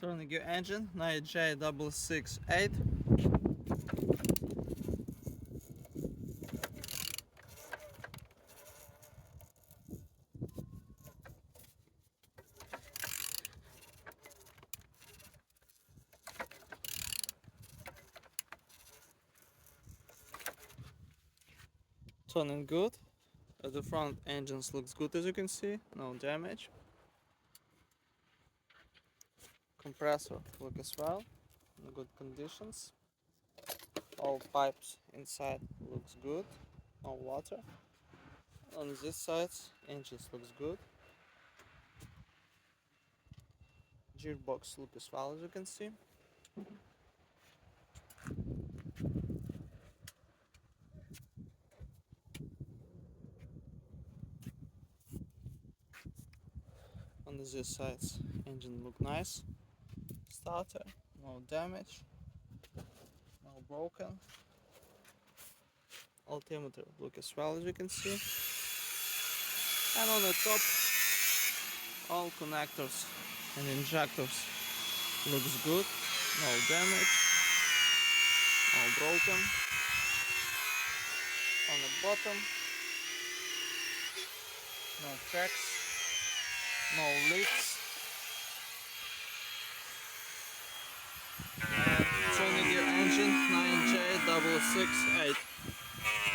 Turning your engine, YS12NYU. Turning good. At the front engines looks good, as you can see, no damage. Compressor look as well, in good conditions. All pipes inside looks good, no water. On this side, engines looks good. Gearbox look as well, as you can see. On this side, engine look nice. Starter, no damage, no broken. Altimeter look as well, as you can see. And on the top, all connectors and injectors looks good, no damage, no broken. On the bottom, no cracks, no leaks. And turning your engine, 9J668.